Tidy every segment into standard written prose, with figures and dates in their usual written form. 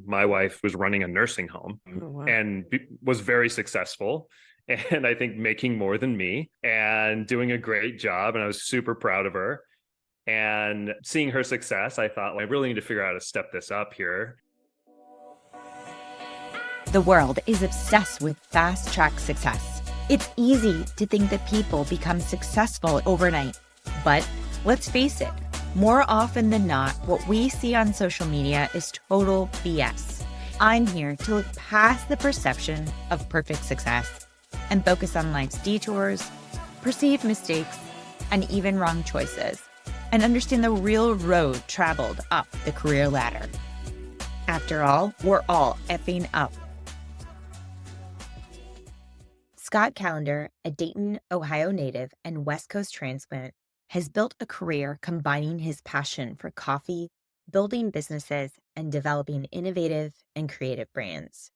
My wife was running a nursing home Oh, wow. and was very successful. And I think making more than me and doing a great job. And I was super proud of her. And seeing her success, I thought, well, I really need to figure out how to step this up here. The world is obsessed with fast track success. It's easy to think that people become successful overnight. But let's face it, more often than not, what we see on social media is total BS. I'm here to look past the perception of perfect success and focus on life's detours, perceived mistakes, and even wrong choices, and understand the real road traveled up the career ladder. After all, we're all effing up. Scott Callender, a Dayton, Ohio native and West Coast transplant, has built a career combining his passion for coffee, building businesses, and developing innovative and creative brands.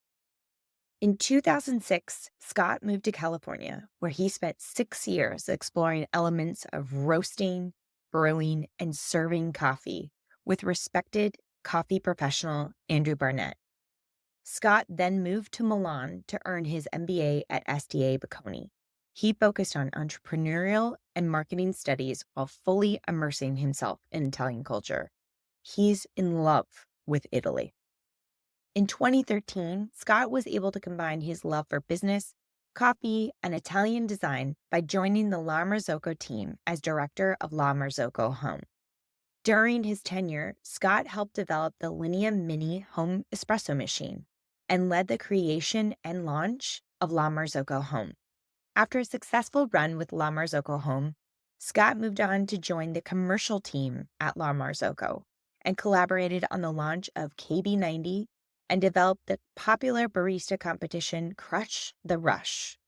In 2006, Scott moved to California, where he spent 6 years exploring elements of roasting, brewing, and serving coffee with respected coffee professional Andrew Barnett. Scott then moved to Milan to earn his MBA at SDA Bocconi. He focused on entrepreneurial and marketing studies while fully immersing himself in Italian culture. He's in love with Italy. In 2013, Scott was able to combine his love for business, coffee, and Italian design by joining the La Marzocco team as director of La Marzocco Home. During his tenure, Scott helped develop the Linea Mini home espresso machine and led the creation and launch of La Marzocco Home. After a successful run with La Marzocco Home, Scott moved on to join the commercial team at La Marzocco and collaborated on the launch of KB90 and developed the popular barista competition Crush the Rush.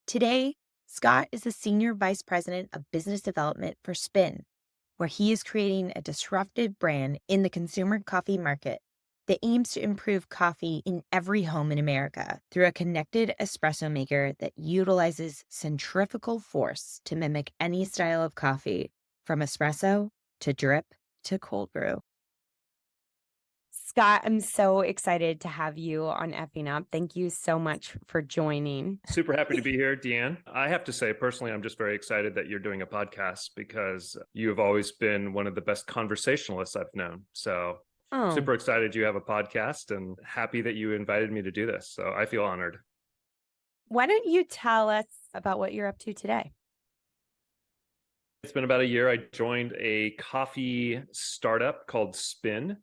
Today, Scott is the Senior Vice President of Business Development for Spin, where he is creating a disruptive brand in the consumer coffee market that aims to improve coffee in every home in America through a connected espresso maker that utilizes centrifugal force to mimic any style of coffee, from espresso to drip to cold brew. Scott, I'm so excited to have you on Effing Up. Thank you so much for joining. Super happy to be here, Deanne. I have to say, personally, I'm just very excited that you're doing a podcast because you have always been one of the best conversationalists I've known. So Oh, super excited you have a podcast and happy that you invited me to do this. So I feel honored. why don't you tell us about what you're up to today? It's been about a year. I joined a coffee startup called Spin.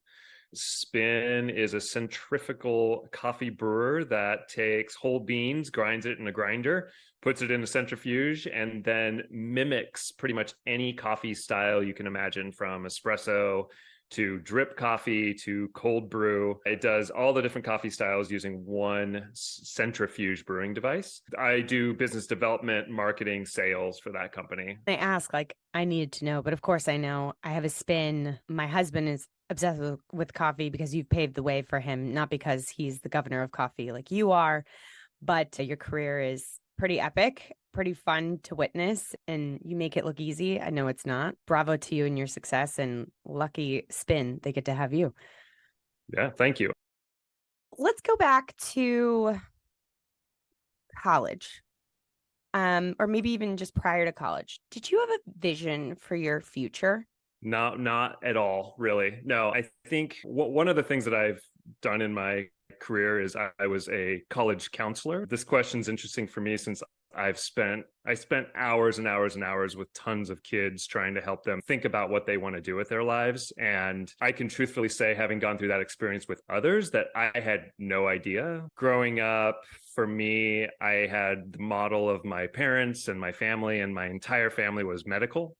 Spin is a centrifugal coffee brewer that takes whole beans, grinds it in a grinder, puts it in a centrifuge, and then mimics pretty much any coffee style you can imagine, from espresso to drip coffee to cold brew. It does all the different coffee styles using one centrifuge brewing device. I do business development, marketing, sales for that company. I ask, like, I needed to know, but of course I know. I have a Spin. My husband is obsessed with coffee because you've paved the way for him, not because he's the governor of coffee like you are, but your career is pretty epic, pretty fun to witness, and you make it look easy. I know it's not. Bravo to you and your success, and lucky Spin, they get to have you. Yeah, thank you. Let's go back to college. Or maybe even just prior to college. Did you have a vision for your future? No, not at all, really. No, I think one of the things that I've done in my career is I was a college counselor. This question's interesting for me since I spent hours and hours and hours with tons of kids trying to help them think about what they want to do with their lives. And I can truthfully say, having gone through that experience with others, that I had no idea. Growing up, for me, I had the model of my parents and my family, and my entire family was medical.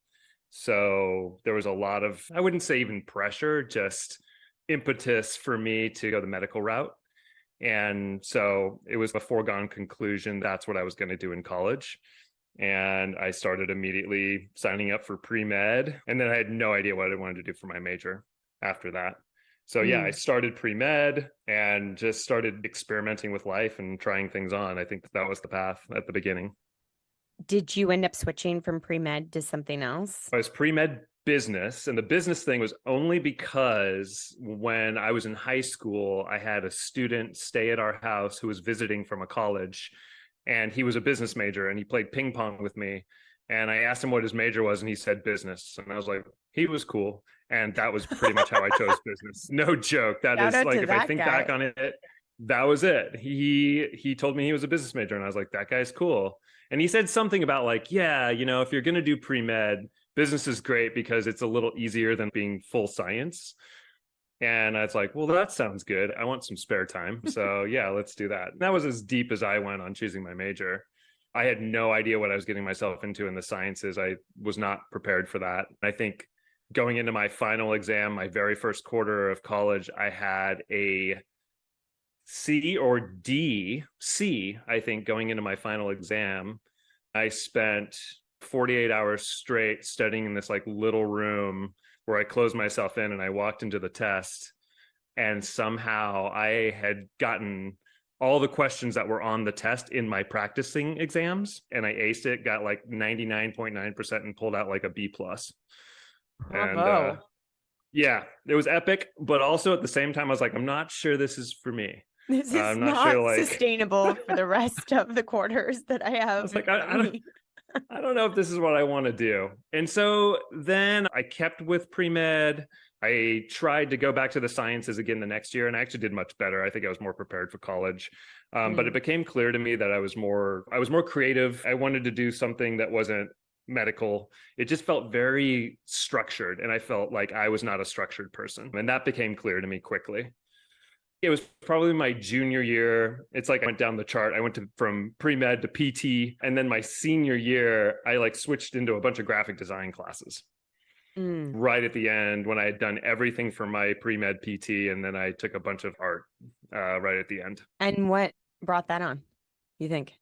So there was a lot of, I wouldn't say even pressure, just impetus for me to go the medical route. And so it was a foregone conclusion. That's what I was going to do in college. And I started immediately signing up for pre-med. And then I had no idea what I wanted to do for my major after that. So yeah, I started pre-med and just started experimenting with life and trying things on. I think that was the path at the beginning. Did you end up switching from pre-med to something else? I was pre-med business. And the business thing was only because when I was in high school, I had a student stay at our house who was visiting from a college, and he was a business major and he played ping pong with me. And I asked him what his major was, and he said business. And I was like, he was cool. And that was pretty much how I chose business. No joke. That Shout is out like, to if I that think guy. back on it, that was it. He told me he was a business major, and I was like, that guy's cool. And he said something about like, yeah, if you're going to do pre-med, business is great because it's a little easier than being full science. And I was like, well, that sounds good. I want some spare time. So yeah, let's do that. And that was as deep as I went on choosing my major. I had no idea what I was getting myself into in the sciences. I was not prepared for that. I think going into my final exam, my very first quarter of college, I had a C or D, C, I think, going into my final exam. I spent 48 hours straight studying in this like little room where I closed myself in, and I walked into the test, and somehow I had gotten all the questions that were on the test in my practicing exams, and I aced it, got like 99.9% and pulled out like a B plus. And Bravo. yeah, it was epic, but also at the same time, I was like, I'm not sure this is for me. This is I'm not not sure, like, sustainable for the rest of the quarters that I I have was in like, front of me. I don't know if this is what I want to do. And so then I kept with pre-med. I tried to go back to the sciences again the next year, and I actually did much better. I think I was more prepared for college. But it became clear to me that I was more creative. I wanted to do something that wasn't medical. It just felt very structured, and I felt like I was not a structured person. And that became clear to me quickly. It was probably my junior year. It's like I went down the chart. I went from pre-med to PT. And then my senior year, I like switched into a bunch of graphic design classes right at the end when I had done everything for my pre-med PT. And then I took a bunch of art right at the end. And what brought that on, you think?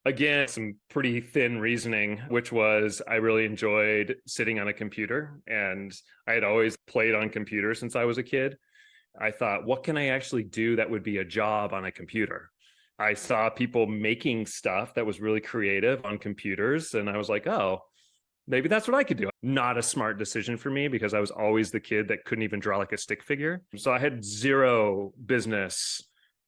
Again, some pretty thin reasoning, which was I really enjoyed sitting on a computer, and I had always played on computers since I was a kid. I thought, what can I actually do that would be a job on a computer? I saw people making stuff that was really creative on computers, and I was like, oh, maybe that's what I could do. Not a smart decision for me because I was always the kid that couldn't even draw like a stick figure. So I had zero business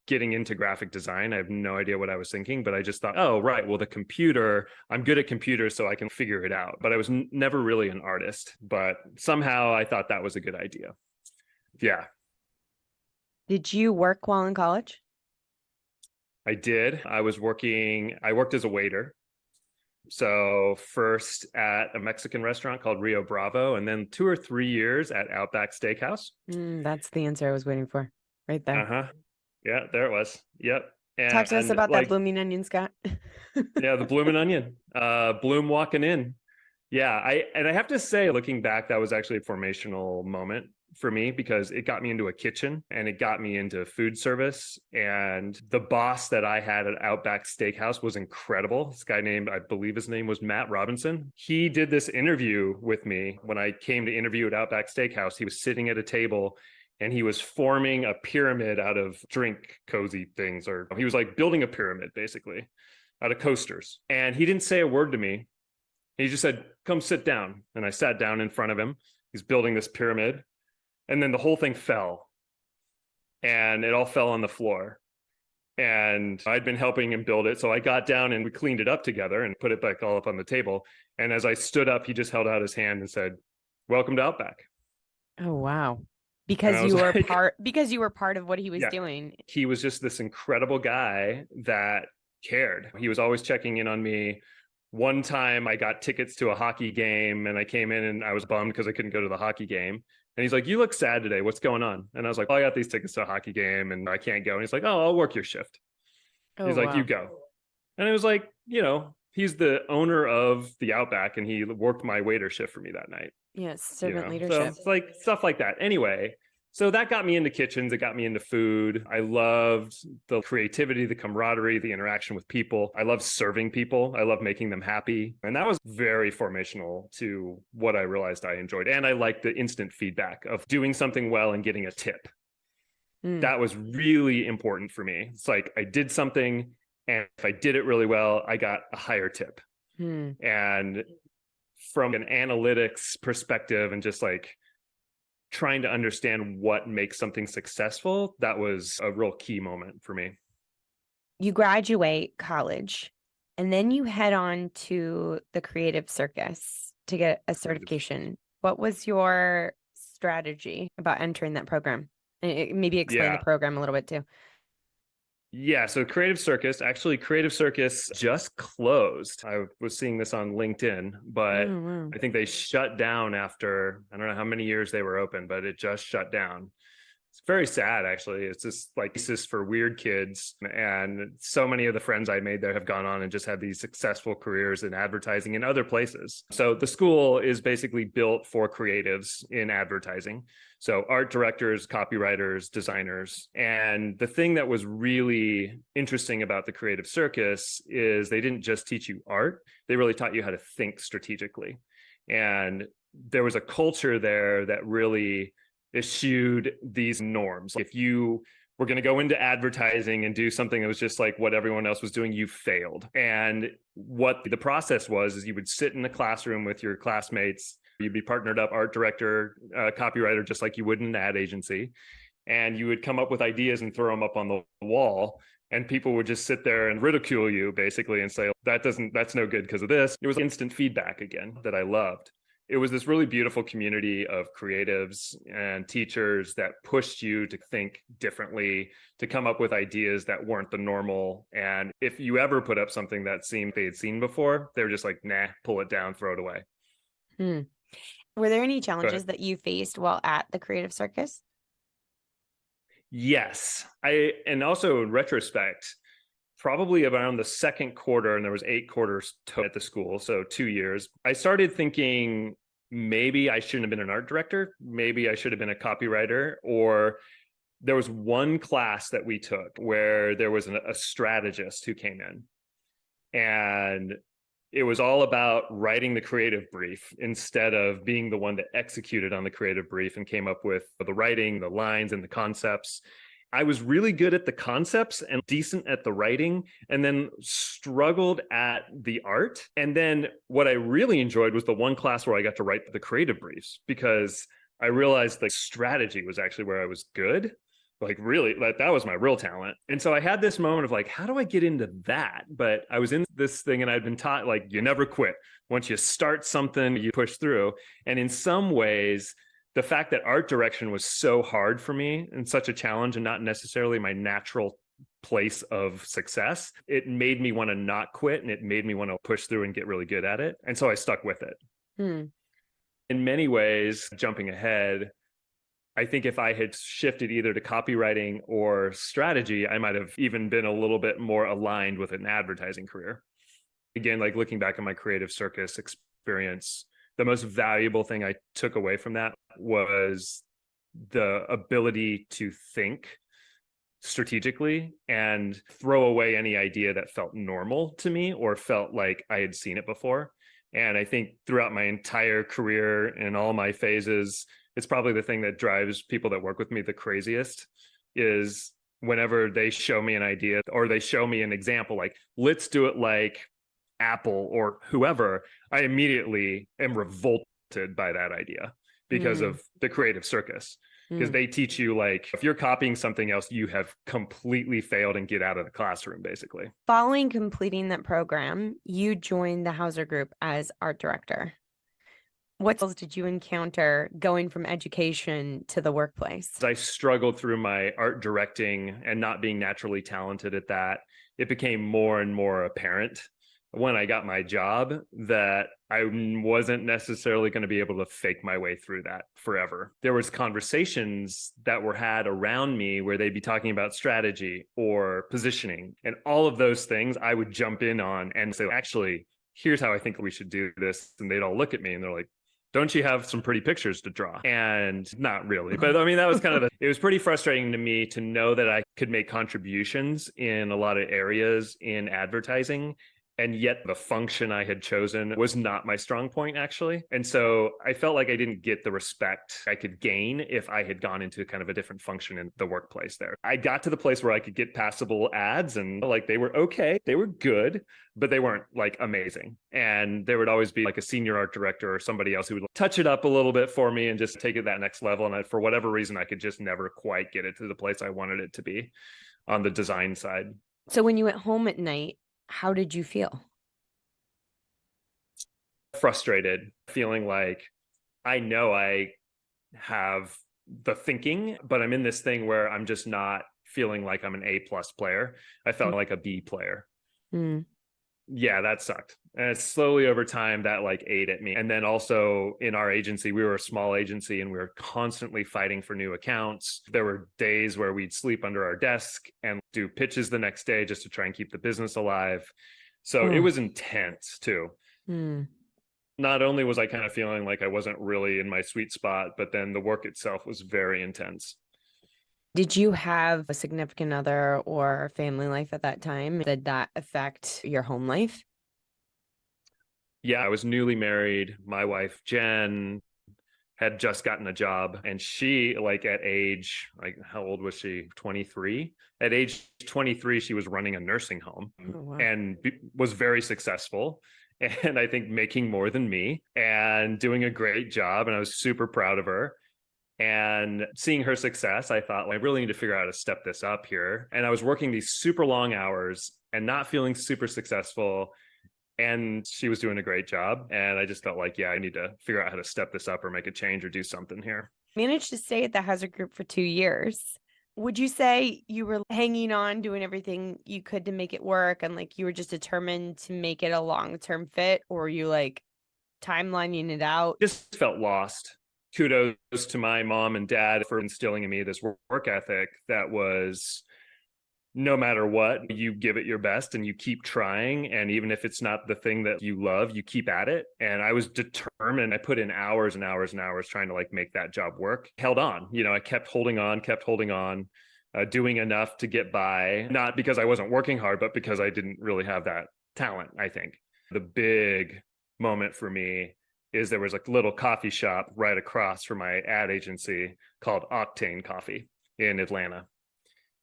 getting into graphic design. I have no idea what I was thinking, but I just thought, oh, right, well, the computer, I'm good at computers, so I can figure it out. But I was never really an artist, but somehow I thought that was a good idea. Yeah. Did you work while in college? I did. I worked as a waiter. So first at a Mexican restaurant called Rio Bravo, and then 2 or 3 years at Outback Steakhouse. That's the answer I was waiting for right there. Uh-huh. Yeah, there it was. Yep. Talk to us And about that like, blooming onion, Scott. yeah, the blooming onion. Bloom walking in. Yeah, I have to say, looking back, that was actually a formational moment for me because it got me into a kitchen and it got me into food service. And the boss that I had at Outback Steakhouse was incredible. This guy named, I believe his name was Matt Robinson. He did this interview with me when I came to interview at Outback Steakhouse. He was sitting at a table and he was forming a pyramid out of drink cozy things, or he was like building a pyramid basically out of coasters. And he didn't say a word to me. He just said, come sit down. And I sat down in front of him. He's building this pyramid. And then the whole thing fell. And it all fell on the floor. And I'd been helping him build it. So I got down and we cleaned it up together and put it back all up on the table. And as I stood up, he just held out his hand and said, welcome to Outback. Oh, wow. Because you were part of what he was doing. He was just this incredible guy that cared. He was always checking in on me. One time I got tickets to a hockey game and I came in and I was bummed because I couldn't go to the hockey game. And he's like, you look sad today. What's going on? And I was like, oh, I got these tickets to a hockey game and I can't go. And he's like, oh, I'll work your shift. He's like, you go. And it was like, he's the owner of the Outback and he worked my waiter shift for me that night. Yes, servant leadership. So it's like stuff like that. Anyway, so that got me into kitchens. It got me into food. I loved the creativity, the camaraderie, the interaction with people. I love serving people. I love making them happy. And that was very formational to what I realized I enjoyed. And I liked the instant feedback of doing something well and getting a tip. That was really important for me. It's like I did something, and if I did it really well, I got a higher tip. And from an analytics perspective and just like trying to understand what makes something successful, that was a real key moment for me. You graduate college and then you head on to the creative circus to get a certification. What was your strategy about entering that program? And maybe explain the program a little bit too. Yeah, so Creative Circus just closed. I was seeing this on LinkedIn, but wow. I think they shut down after, I don't know how many years they were open, but it just shut down. It's very sad, actually. It's just like this is for weird kids. And so many of the friends I made there have gone on and just had these successful careers in advertising in other places. So the school is basically built for creatives in advertising. So art directors, copywriters, designers. And the thing that was really interesting about the Creative Circus is they didn't just teach you art, they really taught you how to think strategically. And there was a culture there that really eschewed these norms. If you were going to go into advertising and do something that was just like what everyone else was doing, you failed. And what the process was is you would sit in the classroom with your classmates, you'd be partnered up, art director, copywriter, just like you would in an ad agency. And you would come up with ideas and throw them up on the wall. And people would just sit there and ridicule you basically and say, that's no good because of this. It was instant feedback again that I loved. It was this really beautiful community of creatives and teachers that pushed you to think differently, to come up with ideas that weren't the normal. And if you ever put up something that seemed they had seen before, they were just like, nah, pull it down, throw it away. Were there any challenges that you faced while at the Creative Circus? Yes. And also in retrospect, probably around the second quarter, and there was 8 quarters at the school, so 2 years, I started thinking maybe I shouldn't have been an art director. Maybe I should have been a copywriter. Or there was one class that we took where there was a strategist who came in, and it was all about writing the creative brief instead of being the one that executed on the creative brief and came up with the writing, the lines, and the concepts. I was really good at the concepts and decent at the writing, and then struggled at the art. And then what I really enjoyed was the one class where I got to write the creative briefs, because I realized the strategy was actually where I was good. Like really, that was my real talent. And so I had this moment of like, how do I get into that? But I was in this thing and I'd been taught like, you never quit. Once you start something, you push through. And in some ways, the fact that art direction was so hard for me and such a challenge and not necessarily my natural place of success, it made me want to not quit, and it made me want to push through and get really good at it. And so I stuck with it. In many ways, jumping ahead, I think if I had shifted either to copywriting or strategy, I might have even been a little bit more aligned with an advertising career. Again, like looking back at my Creative Circus experience, the most valuable thing I took away from that was the ability to think strategically and throw away any idea that felt normal to me or felt like I had seen it before. And I think throughout my entire career and all my phases, it's probably the thing that drives people that work with me the craziest is whenever they show me an idea or they show me an example, like, let's do it like Apple or whoever, I immediately am revolted by that idea because of the Creative Circus. Because they teach you, like, if you're copying something else, you have completely failed and get out of the classroom, basically. Following completing that program, you joined the Hauser Group as art director. What skills did you encounter going from education to the workplace? I struggled through my art directing and not being naturally talented at that. It became more and more apparent when I got my job that I wasn't necessarily going to be able to fake my way through that forever. There was conversations that were had around me where they'd be talking about strategy or positioning, and all of those things I would jump in on and say, actually, here's how I think we should do this. And they'd all look at me and they're like, don't you have some pretty pictures to draw? And not really. But I mean, that was kind of it was pretty frustrating to me to know that I could make contributions in a lot of areas in advertising And yet the function I had chosen was not my strong point, actually. And so I felt like I didn't get the respect I could gain if I had gone into kind of a different function in the workplace there. I got to the place where I could get passable ads, and like they were okay, they were good, but they weren't like amazing. And there would always be like a senior art director or somebody else who would touch it up a little bit for me and just take it that next level. And for whatever reason, I could just never quite get it to the place I wanted it to be on the design side. So when you went home at night, how did you feel? Frustrated, feeling like I know I have the thinking, but I'm in this thing where I'm just not feeling like I'm an A+ player. I felt like a B player. Mm. Yeah, that sucked. And slowly over time that like ate at me. And then also in our agency, we were a small agency and we were constantly fighting for new accounts. There were days where we'd sleep under our desk and do pitches the next day just to try and keep the business alive. So it was intense too. Mm. Not only was I kind of feeling like I wasn't really in my sweet spot, but then the work itself was very intense. Did you have a significant other or family life at that time? Did that affect your home life? Yeah, I was newly married. My wife, Jen, had just gotten a job, and she, like at age, like how old was she? 23. At age 23, she was running a nursing home and was very successful. And I think making more than me and doing a great job. And I was super proud of her. And seeing her success, I thought, well, I really need to figure out how to step this up here. And I was working these super long hours and not feeling super successful. And she was doing a great job. And I just felt like, yeah, I need to figure out how to step this up or make a change or do something here. Managed to stay at the Hazard Group for 2 years. Would you say you were hanging on, doing everything you could to make it work, and like you were just determined to make it a long-term fit, or were you like timelining it out? Just felt lost. Kudos to my mom and dad for instilling in me this work ethic that was no matter what, you give it your best and you keep trying. And even if it's not the thing that you love, you keep at it. And I was determined. I put in hours and hours and hours trying to like make that job work. Held on, I kept holding on, doing enough to get by, not because I wasn't working hard, but because I didn't really have that talent, I think. The big moment for me is there was a little coffee shop right across from my ad agency called Octane Coffee in Atlanta.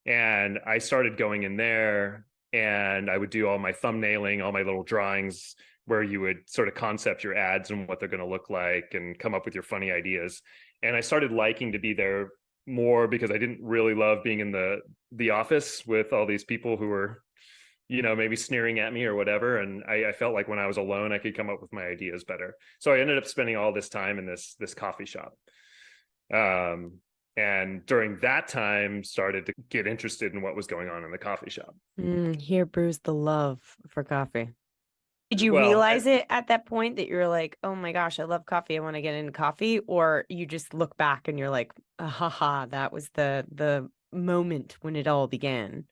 And I started going in there and I would do all my thumbnailing, all my little drawings where you would sort of concept your ads and what they're going to look like and come up with your funny ideas. And I started liking to be there more because I didn't really love being in the office with all these people who were, maybe sneering at me or whatever. And I felt like when I was alone, I could come up with my ideas better. So I ended up spending all this time in this coffee shop. And during that time, started to get interested in what was going on in the coffee shop. Here brews the love for coffee. Did you realize it at that point that you're like, oh my gosh, I love coffee, I want to get into coffee? Or you just look back and you're like, haha, that was the moment when it all began?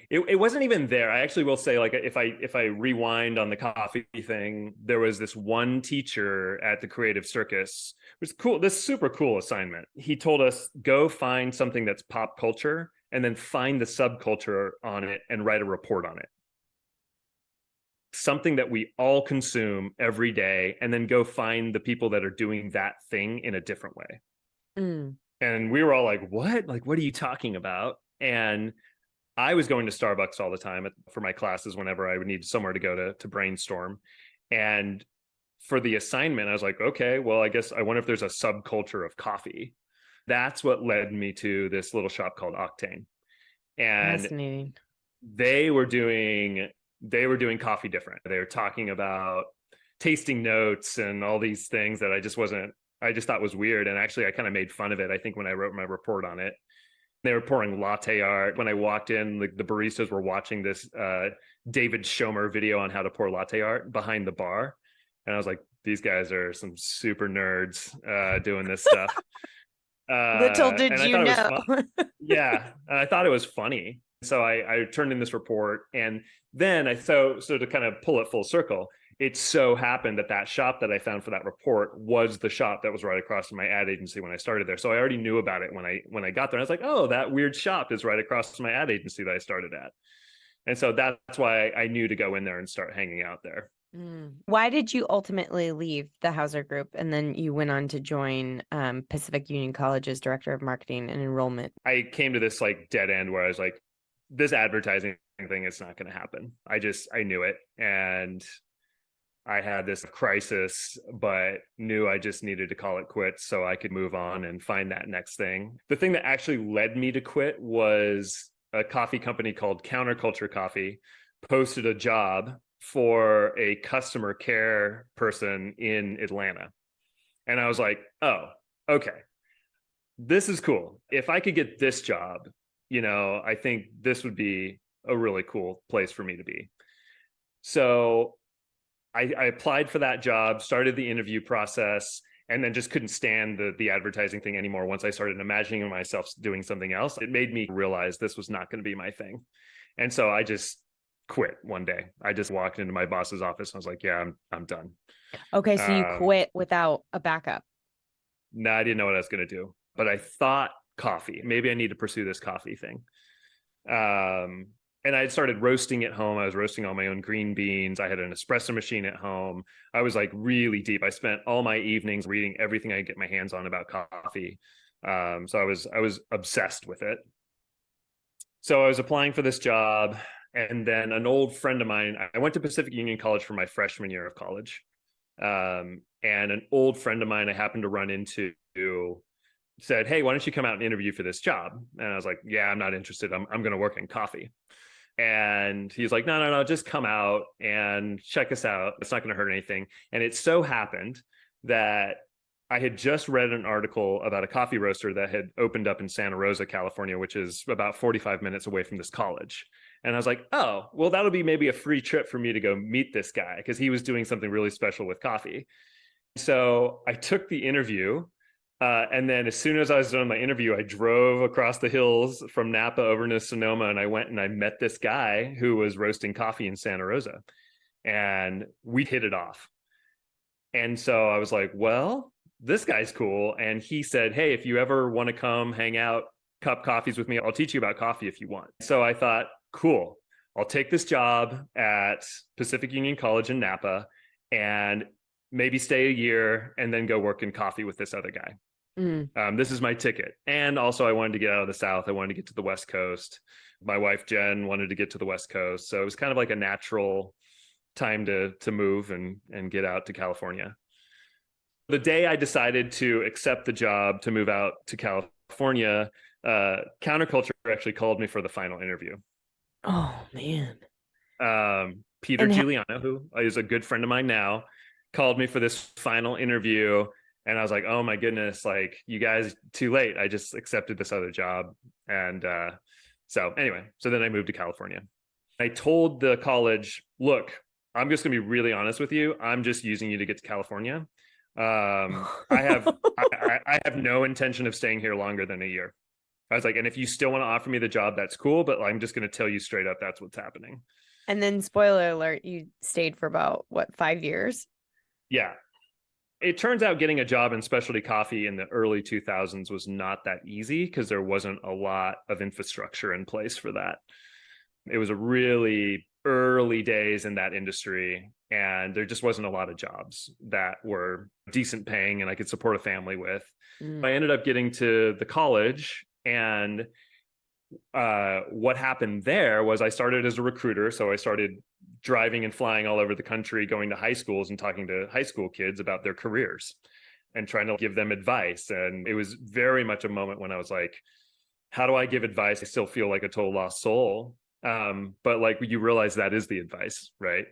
It wasn't even there. I actually will say, like, if I rewind on the coffee thing, there was this one teacher at the Creative Circus. It was cool. This super cool assignment. He told us, go find something that's pop culture and then find the subculture on it and write a report on it. Something that we all consume every day, and then go find the people that are doing that thing in a different way. And we were all like, what? Like, what are you talking about? And I was going to Starbucks all the time for my classes whenever I would need somewhere to go to brainstorm. And for the assignment, I was like, okay, well, I guess I wonder if there's a subculture of coffee. That's what led me to this little shop called Octane. And fascinating. They were doing coffee different. They were talking about tasting notes and all these things that I just thought was weird. And actually I kind of made fun of it, I think, when I wrote my report on it. They were pouring latte art. When I walked in, the baristas were watching this David Schomer video on how to pour latte art behind the bar. And I was like, these guys are some super nerds doing this stuff. Little did you know. Yeah. And I thought it was funny. So I turned in this report. And then so to kind of pull it full circle, it so happened that shop that I found for that report was the shop that was right across from my ad agency when I started there. So I already knew about it when I got there. And I was like, oh, that weird shop is right across from my ad agency that I started at. And so that's why I knew to go in there and start hanging out there. Why did you ultimately leave the Hauser Group and then you went on to join Pacific Union College's Director of Marketing and Enrollment? I came to this like dead end where I was like, this advertising thing is not going to happen. I knew it. And I had this crisis, but knew I just needed to call it quits so I could move on and find that next thing. The thing that actually led me to quit was a coffee company called Counterculture Coffee posted a job for a customer care person in Atlanta. And I was like, oh, okay, this is cool. If I could get this job, I think this would be a really cool place for me to be. So I applied for that job, started the interview process, and then just couldn't stand the advertising thing anymore. Once I started imagining myself doing something else, it made me realize this was not going to be my thing. And so I just quit one day. I just walked into my boss's office and I was like, yeah, I'm done. Okay, so you quit without a backup. No, I didn't know what I was going to do, but I thought coffee. Maybe I need to pursue this coffee thing. And I had started roasting at home. I was roasting all my own green beans. I had an espresso machine at home. I was like really deep. I spent all my evenings reading everything I could get my hands on about coffee. So I was obsessed with it. So I was applying for this job. And then an old friend of mine, I went to Pacific Union College for my freshman year of college. And an old friend of mine I happened to run into said, hey, why don't you come out and interview for this job? And I was like, yeah, I'm not interested. I'm going to work in coffee. And he's like, no, just come out and check us out. It's not going to hurt anything. And it so happened that I had just read an article about a coffee roaster that had opened up in Santa Rosa, California, which is about 45 minutes away from this college. And I was like, oh, well, that'll be maybe a free trip for me to go meet this guy because he was doing something really special with coffee. So I took the interview. And then as soon as I was done my interview, I drove across the hills from Napa over to Sonoma, and I went and I met this guy who was roasting coffee in Santa Rosa, and we hit it off. And so I was like, well, this guy's cool. And he said, hey, if you ever want to come hang out, cup coffees with me, I'll teach you about coffee if you want. So I thought, cool, I'll take this job at Pacific Union College in Napa and maybe stay a year and then go work in coffee with this other guy. This is my ticket. And also I wanted to get out of the South. I wanted to get to the West Coast. My wife, Jen, wanted to get to the West Coast. So it was kind of like a natural time to move and get out to California. The day I decided to accept the job to move out to California, Counterculture actually called me for the final interview. Oh, man. Peter Giuliano, who is a good friend of mine now, called me for this final interview. And I was like, oh my goodness, like you guys, too late. I just accepted this other job. And so then I moved to California. I told the college, look, I'm just gonna be really honest with you. I'm just using you to get to California. I have no intention of staying here longer than a year. I was like, and if you still want to offer me the job, that's cool. But I'm just going to tell you straight up, that's what's happening. And then spoiler alert, you stayed for about 5 years? Yeah. It turns out getting a job in specialty coffee in the early 2000s was not that easy because there wasn't a lot of infrastructure in place for that. It was a really early days in that industry, and there just wasn't a lot of jobs that were decent paying and I could support a family with. I ended up getting to the college, and what happened there was I started as a recruiter. So I started driving and flying all over the country, going to high schools and talking to high school kids about their careers and trying to give them advice. And it was very much a moment when I was like, how do I give advice? I still feel like a total lost soul. But like you realize that is the advice, right?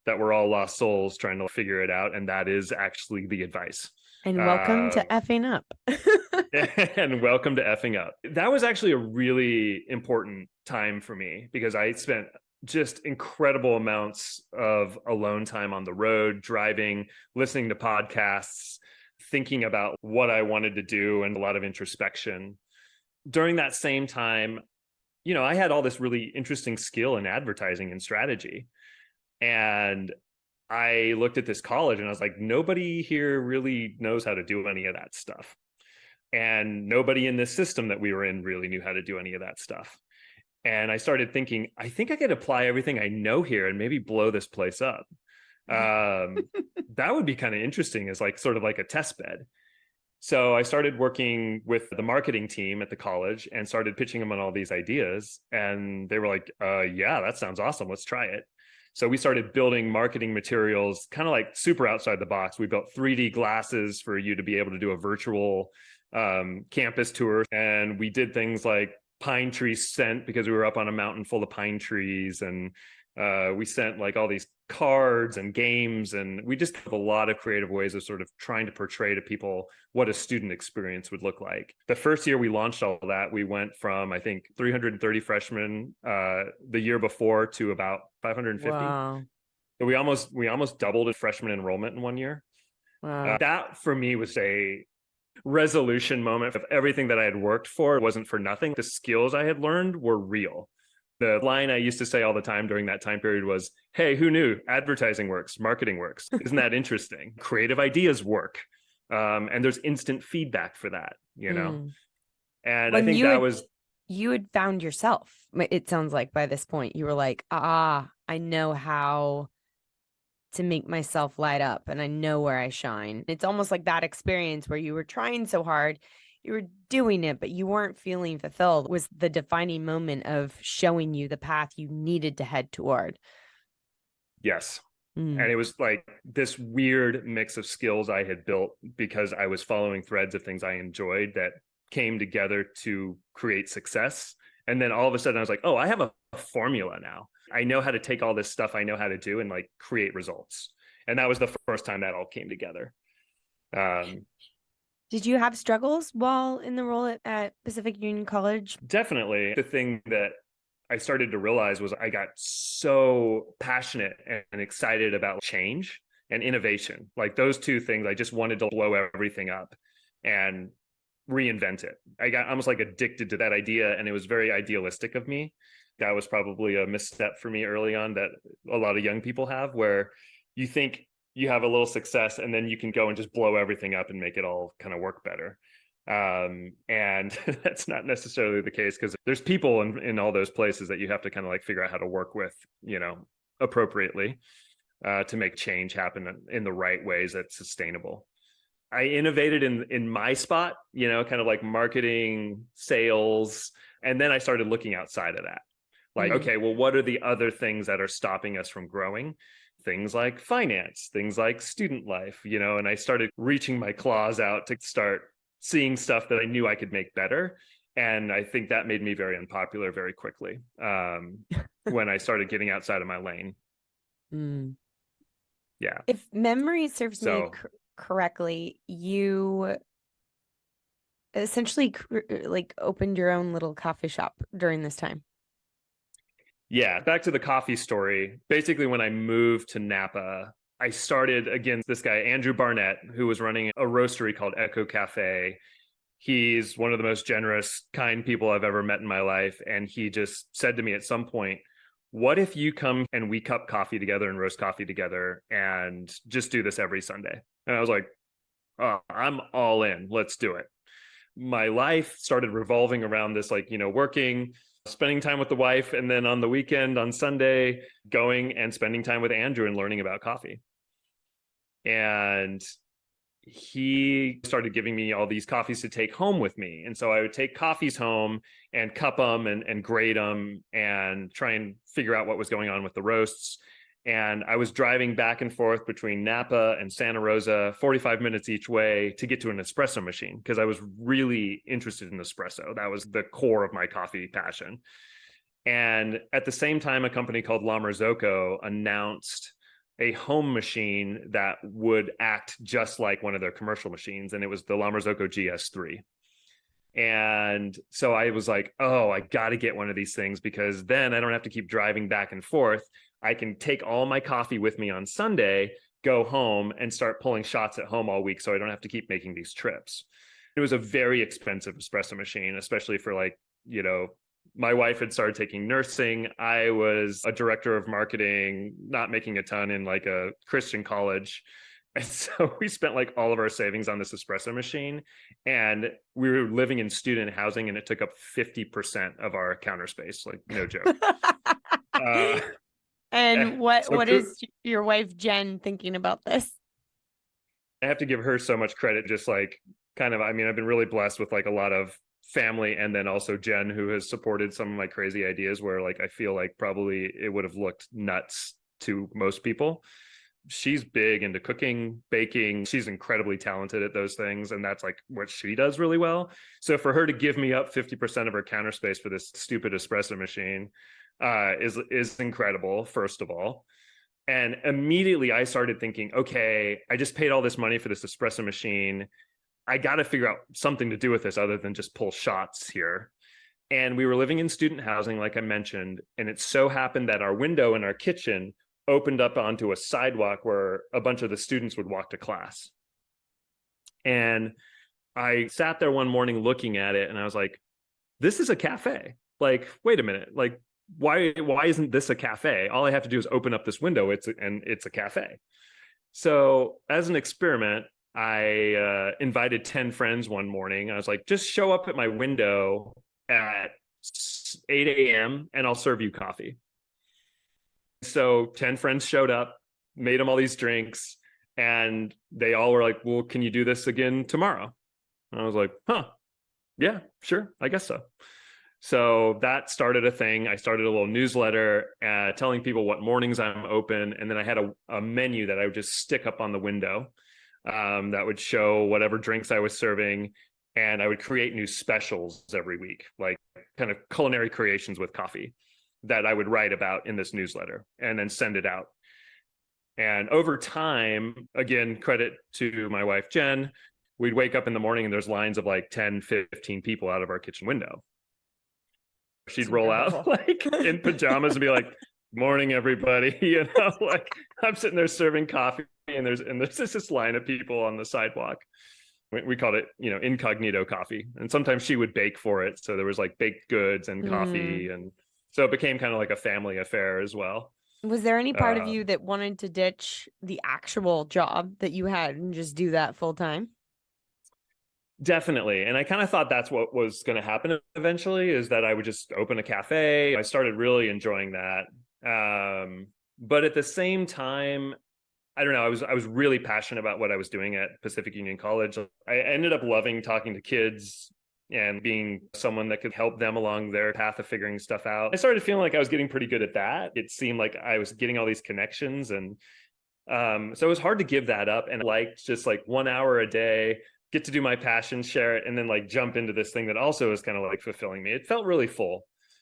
That we're all lost souls trying to figure it out. And that is actually the advice. And welcome to effing up. And welcome to effing up. That was actually a really important time for me because I spent just incredible amounts of alone time on the road, driving, listening to podcasts, thinking about what I wanted to do, and a lot of introspection. During that same time, you know, I had all this really interesting skill in advertising and strategy. And I looked at this college and I was like, nobody here really knows how to do any of that stuff. And nobody in this system that we were in really knew how to do any of that stuff. And I started thinking, I think I could apply everything I know here and maybe blow this place up. That would be kind of interesting as like sort of like a test bed. So I started working with the marketing team at the college and started pitching them on all these ideas. And they were like, yeah, that sounds awesome. Let's try it. So we started building marketing materials kind of like super outside the box. We built 3D glasses for you to be able to do a virtual campus tour. And we did things like pine tree scent because we were up on a mountain full of pine trees. And we sent like all these cards and games, and we just have a lot of creative ways of sort of trying to portray to people what a student experience would look like. The first year we launched all that, we went from I think 330 freshmen the year before to about 550. Wow. So we almost doubled in freshman enrollment in 1 year. Wow. That for me was a resolution moment of everything that I had worked for wasn't for nothing. The skills I had learned were real. The line I used to say all the time during that time period was, hey, who knew? Advertising works, marketing works. Isn't that interesting? Creative ideas work. And there's instant feedback for that, you know? And when I think you had found yourself, it sounds like by this point, you were like, I know how to make myself light up and I know where I shine. It's almost like that experience where you were trying so hard, you were doing it, but you weren't feeling fulfilled was the defining moment of showing you the path you needed to head toward. Yes. And it was like this weird mix of skills I had built because I was following threads of things I enjoyed that came together to create success. And then all of a sudden I was like, oh, I have a formula now. I know how to take all this stuff I know how to do and like create results. And that was the first time that all came together. Did you have struggles while in the role at Pacific Union College? Definitely. The thing that I started to realize was I got so passionate and excited about change and innovation. Like those two things, I just wanted to blow everything up and reinvent it. I got almost like addicted to that idea, and it was very idealistic of me. That was probably a misstep for me early on that a lot of young people have, where you think you have a little success and then you can go and just blow everything up and make it all kind of work better. And that's not necessarily the case because there's people in all those places that you have to kind of like figure out how to work with, you know, appropriately to make change happen in the right ways that's sustainable. I innovated in my spot, you know, kind of like marketing, sales, and then I started looking outside of that. Like, okay, well, what are the other things that are stopping us from growing? Things like finance, things like student life, you know, and I started reaching my claws out to start seeing stuff that I knew I could make better. And I think that made me very unpopular very quickly when I started getting outside of my lane. Yeah. If memory serves me correctly, you essentially like opened your own little coffee shop during this time. Yeah, back to the coffee story. Basically, when I moved to Napa, I started against this guy, Andrew Barnett, who was running a roastery called Echo Cafe. He's one of the most generous, kind people I've ever met in my life. And he just said to me at some point, what if you come and we cup coffee together and roast coffee together and just do this every Sunday? And I was like, oh, I'm all in. Let's do it. My life started revolving around this, like, you know, working, spending time with the wife, and then on the weekend, on Sunday, going and spending time with Andrew and learning about coffee. And he started giving me all these coffees to take home with me. And so I would take coffees home and cup them and grade them and try and figure out what was going on with the roasts. And I was driving back and forth between Napa and Santa Rosa, 45 minutes each way to get to an espresso machine because I was really interested in espresso. That was the core of my coffee passion. And at the same time, a company called La Marzocco announced a home machine that would act just like one of their commercial machines. And it was the La Marzocco GS3. And so I was like, oh, I got to get one of these things because then I don't have to keep driving back and forth. I can take all my coffee with me on Sunday, go home and start pulling shots at home all week so I don't have to keep making these trips. It was a very expensive espresso machine, especially for like, you know, my wife had started taking nursing. I was a director of marketing, not making a ton in like a Christian college. And so we spent like all of our savings on this espresso machine, and we were living in student housing, and it took up 50% of our counter space. Like, no joke. And what So what is your wife Jen thinking about this? I have to give her so much credit. Just like kind of, I mean, I've been really blessed with like a lot of family, and then also Jen, who has supported some of my crazy ideas where like I feel like probably it would have looked nuts to most people. She's big into cooking, baking. She's incredibly talented at those things, and that's like what she does really well. So for her to give me up 50% of her counter space for this stupid espresso machine is incredible, first of all. And immediately I started thinking, okay, I just paid all this money for this espresso machine. I got to figure out something to do with this other than just pull shots here. And we were living in student housing, like I mentioned, and it so happened that our window in our kitchen opened up onto a sidewalk where a bunch of the students would walk to class. And I sat there one morning looking at it, and I was like, this is a cafe. Like, wait a minute. Like, why isn't this a cafe? All I have to do is open up this window. It's a cafe. So as an experiment, I invited 10 friends one morning. I was like, just show up at my window at 8 a.m. and I'll serve you coffee. So 10 friends showed up, made them all these drinks, and they all were like, well, can you do this again tomorrow? And I was like, huh, yeah, sure, I guess so. So that started a thing. I started a little newsletter telling people what mornings I'm open. And then I had a menu that I would just stick up on the window that would show whatever drinks I was serving. And I would create new specials every week, like kind of culinary creations with coffee that I would write about in this newsletter and then send it out. And over time, again, credit to my wife, Jen, we'd wake up in the morning and there's lines of like 10, 15 people out of our kitchen window. She'd roll out like in pajamas and be like, morning, everybody. You know, like I'm sitting there serving coffee, and there's this line of people on the sidewalk. We called it, you know, incognito coffee. And sometimes she would bake for it. So there was like baked goods and coffee. And so it became kind of like a family affair as well. Was there any part of you that wanted to ditch the actual job that you had and just do that full time? Definitely. And I kind of thought that's what was going to happen eventually, is that I would just open a cafe. I started really enjoying that. But at the same time, I don't know, I was really passionate about what I was doing at Pacific Union College. I ended up loving talking to kids and being someone that could help them along their path of figuring stuff out. I started feeling like I was getting pretty good at that. It seemed like I was getting all these connections. And so it was hard to give that up. And like just like 1 hour a day, get to do my passion, share it, and then like jump into this thing that also is kind of like fulfilling me. It felt really full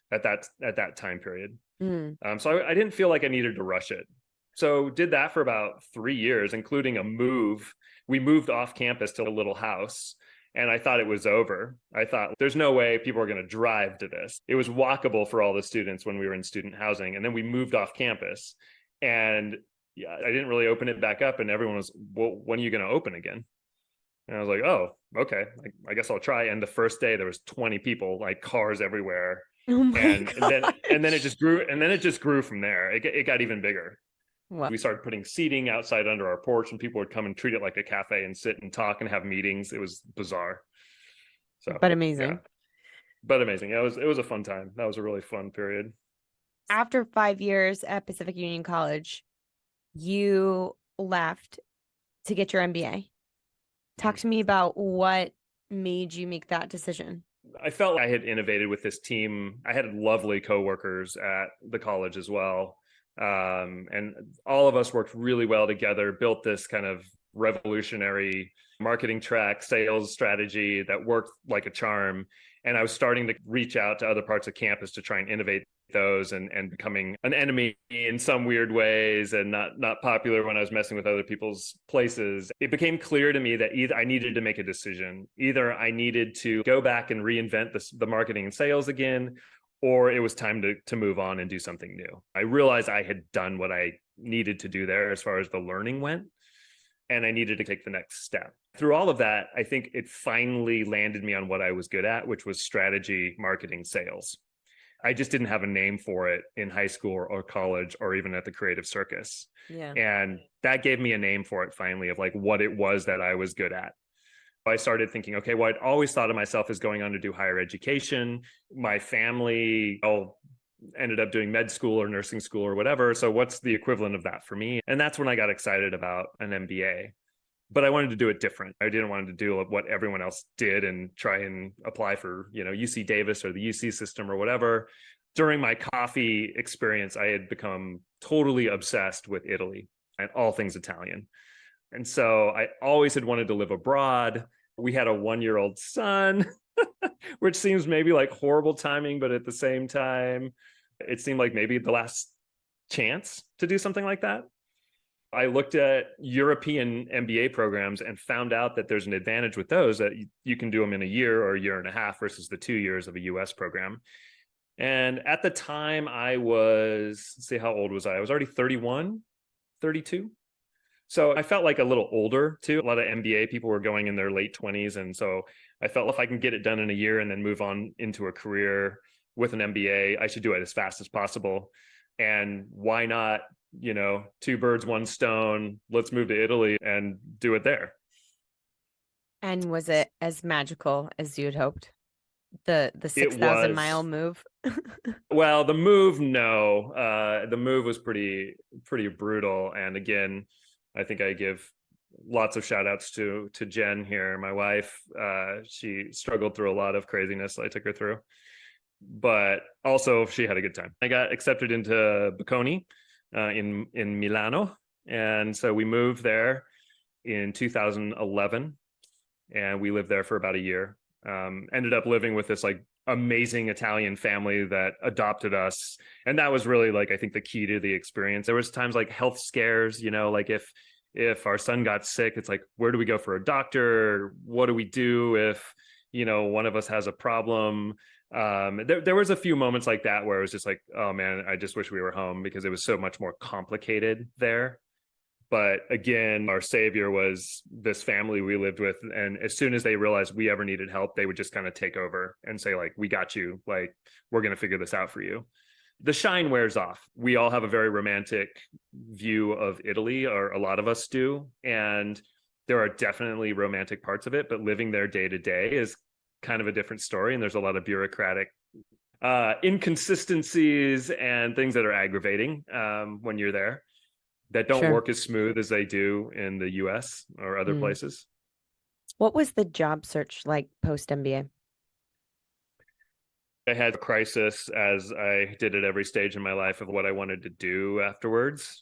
at that time period. So I didn't feel like I needed to rush it. So did that for about 3 years, including a move. We moved off campus to a little house, and I thought it was over. I thought there's no way people are going to drive to this. It was walkable for all the students when we were in student housing. And then we moved off campus, and yeah, I didn't really open it back up. And everyone was, well, when are you going to open again? And I was like, oh, okay, I guess I'll try. And the first day there was 20 people, like cars everywhere. Oh my God. And then it just grew. And then it just grew from there. It got even bigger. Wow. We started putting seating outside under our porch, and people would come and treat it like a cafe and sit and talk and have meetings. It was bizarre. So, but amazing. Yeah. But amazing. Yeah, it was a fun time. That was a really fun period. After 5 years at Pacific Union College, you left to get your MBA. Talk to me about what made you make that decision. I felt like I had innovated with this team. I had lovely coworkers at the college as well. And all of us worked really well together, built this kind of revolutionary marketing track, sales strategy that worked like a charm. And I was starting to reach out to other parts of campus to try and innovate those, and becoming an enemy in some weird ways, and not popular when I was messing with other people's places. It became clear to me that either I needed to make a decision. Either I needed to go back and reinvent the marketing and sales again, or it was time to move on and do something new. I realized I had done what I needed to do there as far as the learning went, and I needed to take the next step. Through all of that, I think it finally landed me on what I was good at, which was strategy, marketing, sales. I just didn't have a name for it in high school or college or even at the Creative Circus. Yeah. And that gave me a name for it finally, of like what it was that I was good at. I started thinking, okay, well, I'd always thought of myself as going on to do higher education. My family all ended up doing med school or nursing school or whatever. So what's the equivalent of that for me? And that's when I got excited about an MBA. But I wanted to do it different. I didn't want to do what everyone else did and try and apply for, UC Davis or the UC system or whatever. During my coffee experience, I had become totally obsessed with Italy and all things Italian. And so I always had wanted to live abroad. We had a 1-year-old son, which seems maybe like horrible timing, but at the same time, it seemed like maybe the last chance to do something like that. I looked at European MBA programs and found out that there's an advantage with those, that you can do them in a year or a year and a half versus the 2 years of a US program. And at the time I was, let's see, how old was I? I was already 31, 32. So I felt like a little older too. A lot of MBA people were going in their late 20s. And so I felt if I can get it done in a year and then move on into a career with an MBA, I should do it as fast as possible. And why not, 2 birds, 1 stone, let's move to Italy and do it there. And was it as magical as you had hoped? The 6,000-mile move? Well, the move, no. The move was pretty brutal. And again, I think I give lots of shout outs to Jen here, my wife. She struggled through a lot of craziness I took her through, but also she had a good time. I got accepted into Bocconi in Milano. And so we moved there in 2011 and we lived there for about a year. Ended up living with this like amazing Italian family that adopted us. And that was really like, I think the key to the experience. There was times like health scares, like if our son got sick, it's like, where do we go for a doctor? What do we do if, one of us has a problem? There was a few moments like that where it was just like, oh man, I just wish we were home, because it was so much more complicated there. But again, our savior was this family we lived with. And as soon as they realized we ever needed help, they would just kind of take over and say like, we got you, like, we're going to figure this out for you. The shine wears off. We all have a very romantic view of Italy, or a lot of us do. And there are definitely romantic parts of it, but living there day to day is kind of a different story. And there's a lot of bureaucratic inconsistencies and things that are aggravating when you're there, that don't work as smooth as they do in the US or other places. What was the job search like post MBA? I had a crisis, as I did at every stage in my life, of what I wanted to do afterwards.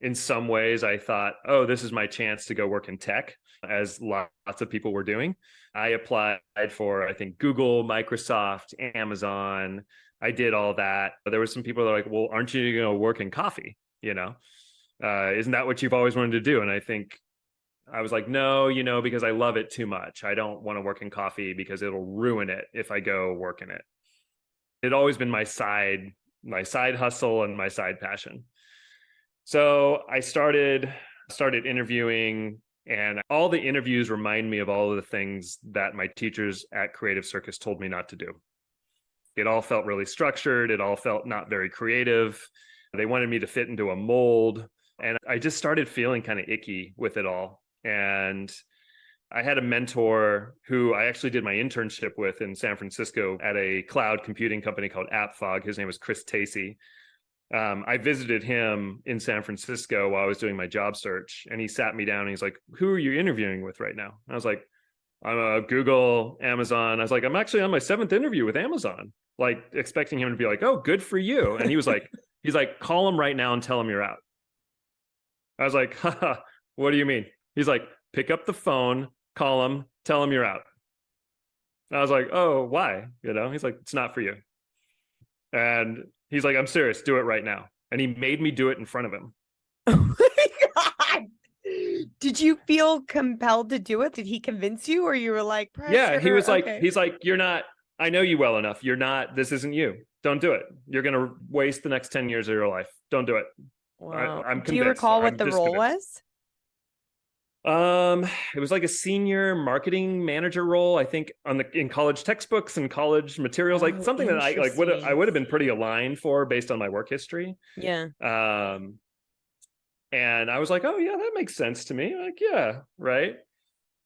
In some ways, I thought, oh, this is my chance to go work in tech, as lots of people were doing. I applied for, I think, Google, Microsoft, Amazon. I did all that. But there were some people that were like, well, aren't you going to work in coffee? Isn't that what you've always wanted to do? And I was like, no, because I love it too much. I don't want to work in coffee because it'll ruin it if I go work in it. It'd always been my side hustle and my side passion. So I started interviewing, and all the interviews remind me of all of the things that my teachers at Creative Circus told me not to do. It all felt really structured. It all felt not very creative. They wanted me to fit into a mold. And I just started feeling kind of icky with it all. And I had a mentor who I actually did my internship with in San Francisco at a cloud computing company called Ep3. His name was Chris Tacey. I visited him in San Francisco while I was doing my job search, and he sat me down and he's like, who are you interviewing with right now? And I was like, I'm Google, Amazon. I was like, I'm actually on my 7th interview with Amazon, like expecting him to be like, oh, good for you. And he was like, call him right now and tell him you're out. I was like, haha, what do you mean? He's like, pick up the phone, call him, tell him you're out. I was like, oh, why? He's like, it's not for you. And he's like, I'm serious, do it right now. And he made me do it in front of him. Oh my God. Did you feel compelled to do it? Did he convince you, or you were like, pressure? Yeah, he was like, he's like, you're not, I know you well enough. You're not, this isn't you. Don't do it. You're going to waste the next 10 years of your life. Don't do it. Wow. I'm convinced. Do you recall what the role was? It was like a senior marketing manager role, I think, in college textbooks and college materials, like something that I would have been pretty aligned for based on my work history. Yeah. And I was like, oh yeah, that makes sense to me. Like, yeah, right.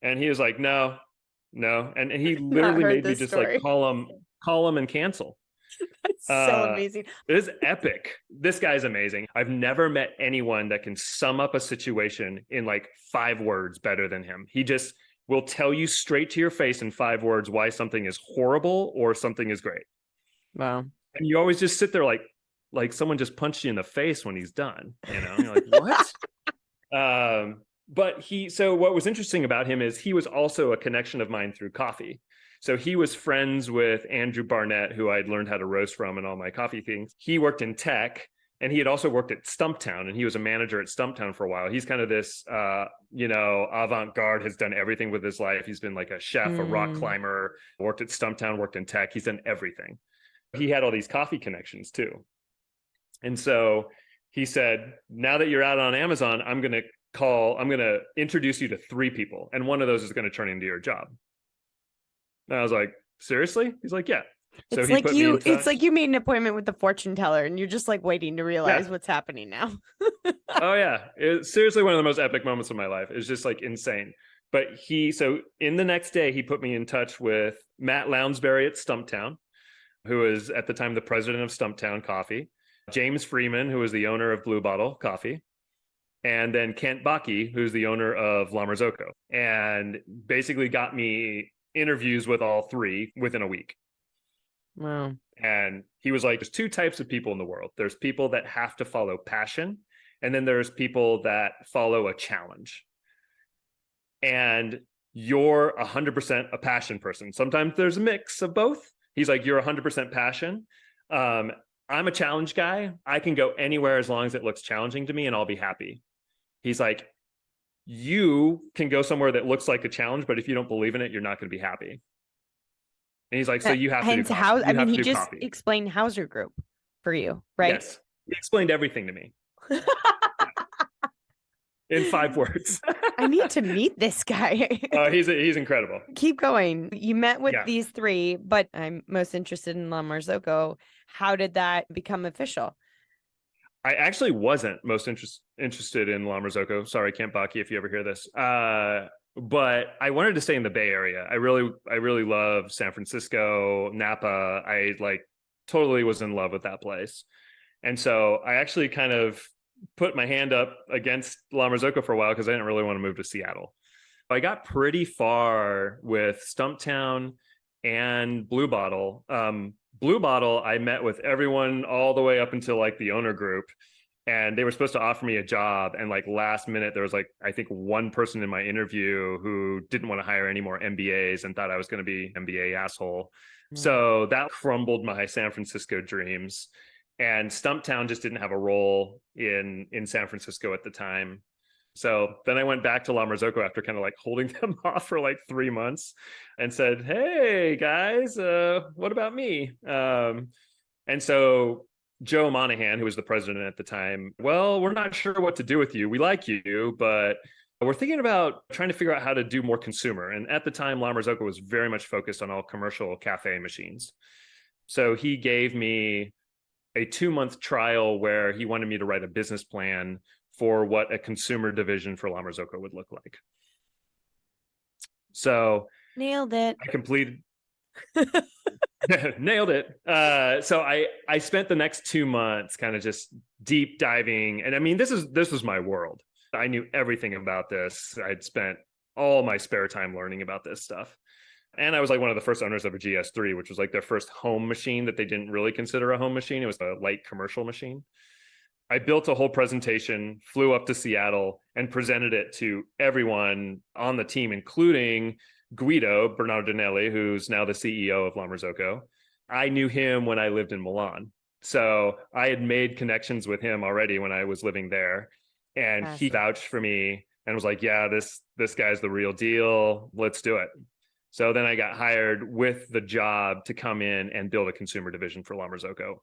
And he was like, no. And he literally made me just like call him and cancel. That's so amazing. It is epic. This guy's amazing. I've never met anyone that can sum up a situation in like 5 words better than him. He just will tell you straight to your face in 5 words why something is horrible or something is great. Wow. And you always just sit there like someone just punched you in the face when he's done. You know, you're like, what? So what was interesting about him is he was also a connection of mine through coffee. So he was friends with Andrew Barnett, who I'd learned how to roast from and all my coffee things. He worked in tech, and he had also worked at Stumptown, and he was a manager at Stumptown for a while. He's kind of this, avant-garde, has done everything with his life. He's been like a chef, a rock climber, worked at Stumptown, worked in tech. He's done everything. He had all these coffee connections too. And so he said, now that you're out on Amazon, I'm going to introduce you to 3 people. And one of those is going to turn into your job. And I was like, seriously? He's like, yeah. So it's like you made an appointment with the fortune teller and you're just like waiting to realize what's happening now. Oh yeah. It's seriously one of the most epic moments of my life. It's just like insane. But so in the next day, he put me in touch with Matt Lounsbury at Stumptown, who was at the time the president of Stumptown Coffee, James Freeman, who was the owner of Blue Bottle Coffee, and then Kent Baki, who's the owner of La Marzocco, and basically got me interviews with all 3 within a week. Wow. And he was like, there's 2 types of people in the world. There's people that have to follow passion, and then there's people that follow a challenge. And you're 100% a passion person. Sometimes there's a mix of both. He's like, you're 100% passion. I'm a challenge guy. I can go anywhere as long as it looks challenging to me, and I'll be happy. He's like, you can go somewhere that looks like a challenge, but if you don't believe in it, you're not going to be happy. And he's like, so you have to do coffee. He just explained Hauser Group for you, right? Yes. He explained everything to me. In 5 words. I need to meet this guy. He's incredible. Keep going. You met with these 3, but I'm most interested in La Marzocco. How did that become official? I actually wasn't most interested in La Marzocco. Sorry, Kent Baki, if you ever hear this. But I wanted to stay in the Bay Area. I really love San Francisco, Napa. I totally was in love with that place. And so I actually kind of put my hand up against La Marzocco for a while because I didn't really want to move to Seattle. I got pretty far with Stumptown and Blue Bottle. Blue Bottle, I met with everyone all the way up until like the owner group, and they were supposed to offer me a job. And like last minute, there was like, I think 1 person in my interview who didn't want to hire any more MBAs and thought I was going to be MBA asshole. So that crumbled my San Francisco dreams. And Stumptown just didn't have a role in San Francisco at the time. So then I went back to La Marzocco after kind of like holding them off for like 3 months and said, hey guys, what about me? And so Joe Monahan, who was the president at the time, well, we're not sure what to do with you. We like you, but we're thinking about trying to figure out how to do more consumer. And at the time, La Marzocco was very much focused on all commercial cafe machines. So he gave me a 2-month trial where he wanted me to write a business plan for what a consumer division for La Marzocco would look like. So nailed it. I completed. Nailed it. So I spent the next 2 months kind of just deep diving. And I mean, this was my world. I knew everything about this. I'd spent all my spare time learning about this stuff. And I was like one of the first owners of a GS3, which was like their first home machine that they didn't really consider a home machine. It was a light commercial machine. I built a whole presentation, flew up to Seattle, and presented it to everyone on the team, including Guido Bernardinelli, who's now the CEO of La Marzocco. I knew him when I lived in Milan. So I had made connections with him already when I was living there. And he vouched for me and was like, yeah, this guy's the real deal. Let's do it. So then I got hired with the job to come in and build a consumer division for La Marzocco.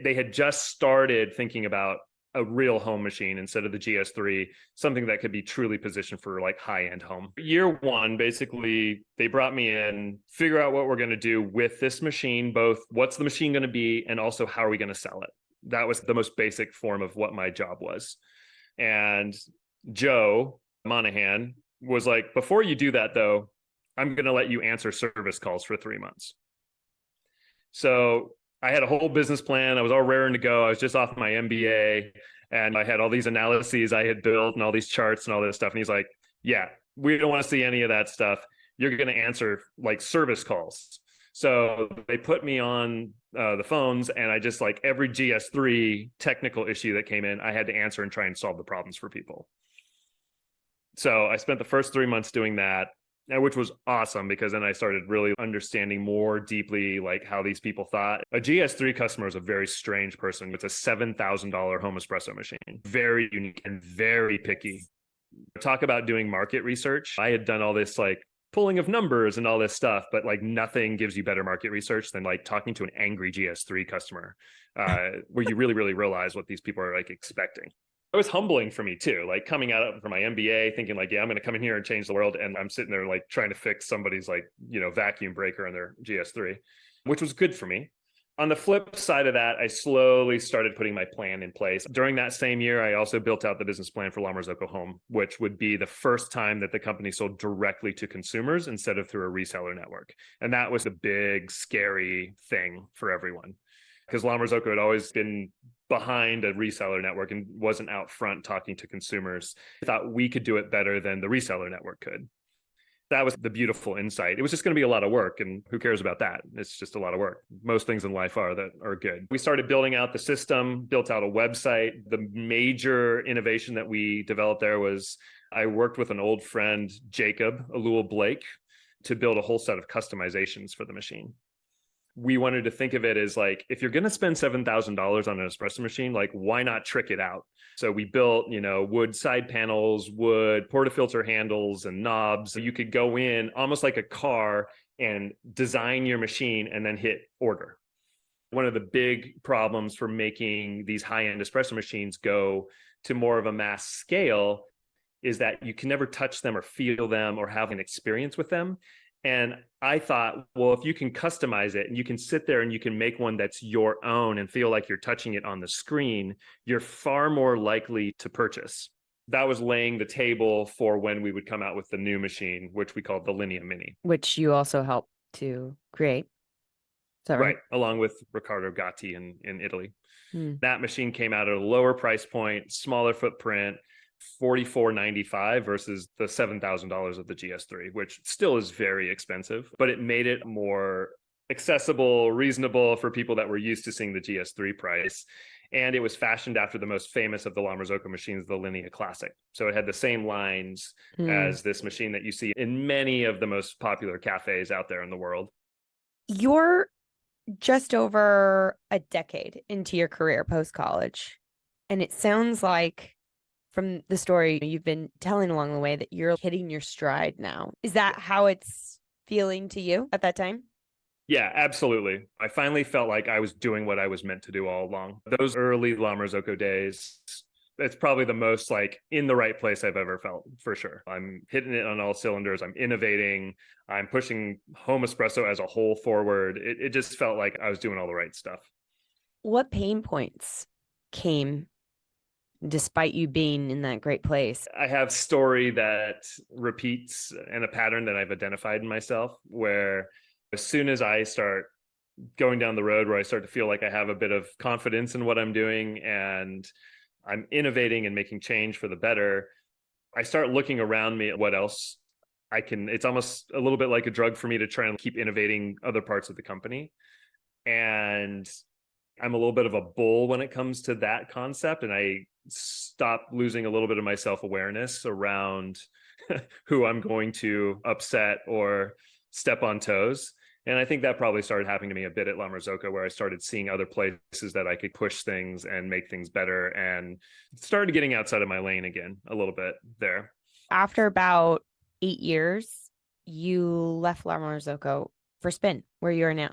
They had just started thinking about a real home machine instead of the GS3, something that could be truly positioned for like high-end home. Year one, basically, they brought me in, figure out what we're going to do with this machine, both what's the machine going to be and also how are we going to sell it. That was the most basic form of what my job was. And Joe Monahan was like, before you do that, though, I'm going to let you answer service calls for 3 months. So I had a whole business plan. I was all raring to go. I was just off my MBA and I had all these analyses I had built and all these charts and all this stuff. And he's like, yeah, we don't want to see any of that stuff. You're going to answer like service calls. So they put me on the phones, and I just like every GS3 technical issue that came in, I had to answer and try and solve the problems for people. So I spent the first 3 months doing that, which was awesome because then I started really understanding more deeply like how these people thought. A GS3 customer is a very strange person. It's a $7,000 home espresso machine, very unique and very picky. Talk about doing market research. I had done all this like pulling of numbers and all this stuff, but like nothing gives you better market research than like talking to an angry GS3 customer, where you really, really realize what these people are like expecting. It was humbling for me too, like coming out from my MBA thinking like, yeah, I'm going to come in here and change the world. And I'm sitting there like trying to fix somebody's like, vacuum breaker on their GS3, which was good for me. On the flip side of that, I slowly started putting my plan in place. During that same year, I also built out the business plan for La Marzocco Home, which would be the first time that the company sold directly to consumers instead of through a reseller network. And that was the big, scary thing for everyone, because La Marzocco had always been behind a reseller network and wasn't out front talking to consumers. I thought we could do it better than the reseller network could. That was the beautiful insight. It was just going to be a lot of work, and who cares about that? It's just a lot of work. Most things in life are that are good. We started building out the system, built out a website. The major innovation that we developed there was I worked with an old friend, Jacob Alul Blake, to build a whole set of customizations for the machine. We wanted to think of it as like, if you're going to spend $7,000 on an espresso machine, like why not trick it out? So we built, wood side panels, wood portafilter handles and knobs. So you could go in almost like a car and design your machine and then hit order. One of the big problems for making these high-end espresso machines go to more of a mass scale is that you can never touch them or feel them or have an experience with them. And I thought, well, if you can customize it and you can sit there and you can make one that's your own and feel like you're touching it on the screen, you're far more likely to purchase. That was laying the table for when we would come out with the new machine, which we called the Linea Mini. Which you also helped to create. Is that right? Right, along with Riccardo Gatti in Italy. That machine came out at a lower price point, smaller footprint, $44.95 versus the $7,000 of the GS3, which still is very expensive, but it made it more accessible, reasonable for people that were used to seeing the GS3 price. And it was fashioned after the most famous of the La Marzocco machines, the Linea Classic. So it had the same lines as this machine that you see in many of the most popular cafes out there in the world. You're just over a decade into your career post-college, and it sounds like from the story you've been telling along the way that you're hitting your stride now. Is that how it's feeling to you at that time? Yeah, absolutely. I finally felt like I was doing what I was meant to do all along. Those early La Marzocco days, it's probably the most like in the right place I've ever felt, for sure. I'm hitting it on all cylinders. I'm innovating. I'm pushing home espresso as a whole forward. It just felt like I was doing all the right stuff. What pain points came despite you being in that great place? I have story that repeats and a pattern that I've identified in myself, where as soon as I start going down the road where I start to feel like I have a bit of confidence in what I'm doing and I'm innovating and making change for the better, I start looking around me at what else I can. It's almost a little bit like a drug for me to try and keep innovating other parts of the company. And I'm a little bit of a bull when it comes to that concept. And I stop losing a little bit of my self-awareness around who I'm going to upset or step on toes. And I think that probably started happening to me a bit at La Marzocco, where I started seeing other places that I could push things and make things better, and started getting outside of my lane again a little bit there. After about 8 years, you left La Marzocco for Spin, where you are now.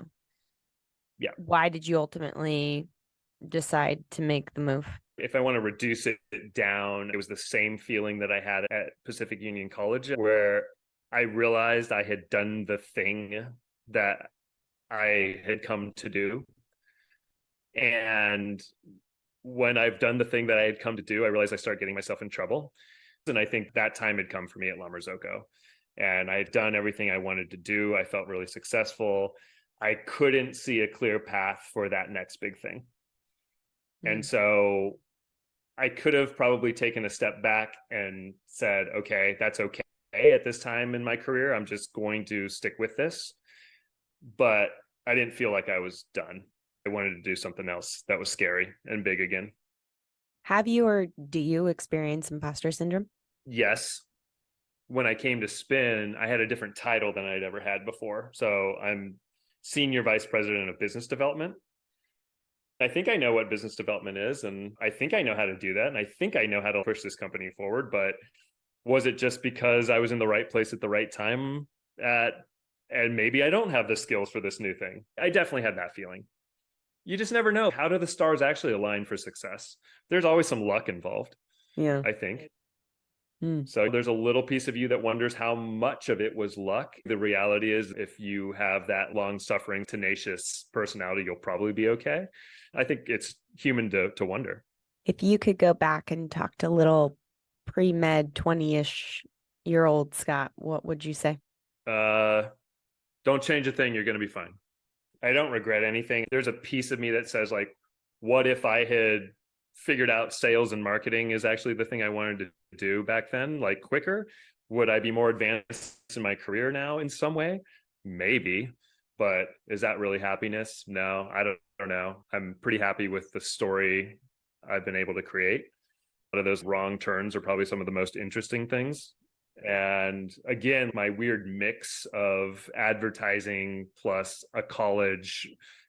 Yeah. Why did you ultimately decide to make the move? If I want to reduce it down, it was the same feeling that I had at Pacific Union College, where I realized I had done the thing that I had come to do. And when I've done the thing that I had come to do, I realized I started getting myself in trouble. And I think that time had come for me at La Marzocco. And I had done everything I wanted to do. I felt really successful. I couldn't see a clear path for that next big thing. And so I could have probably taken a step back and said, okay, that's okay at this time in my career. I'm just going to stick with this. But I didn't feel like I was done. I wanted to do something else that was scary and big again. Have you or do you experience imposter syndrome? Yes. When I came to Spin, I had a different title than I'd ever had before. So I'm Senior Vice President of Business Development. I think I know what business development is, and I think I know how to do that. And I think I know how to push this company forward. But was it just because I was in the right place at the right time and maybe I don't have the skills for this new thing? I definitely had that feeling. You just never know. How do the stars actually align for success? There's always some luck involved. Yeah, I think. So there's a little piece of you that wonders how much of it was luck. The reality is, if you have that long-suffering, tenacious personality, you'll probably be okay. I think it's human to wonder. If you could go back and talk to little pre-med 20-ish year old Scott, what would you say? Don't change a thing. You're going to be fine. I don't regret anything. There's a piece of me that says, like, what if I had figured out sales and marketing is actually the thing I wanted to do back then, like quicker? Would I be more advanced in my career now in some way? Maybe. But is that really happiness? No, I don't know. I'm pretty happy with the story I've been able to create. A lot of those wrong turns are probably some of the most interesting things. And again, my weird mix of advertising plus a college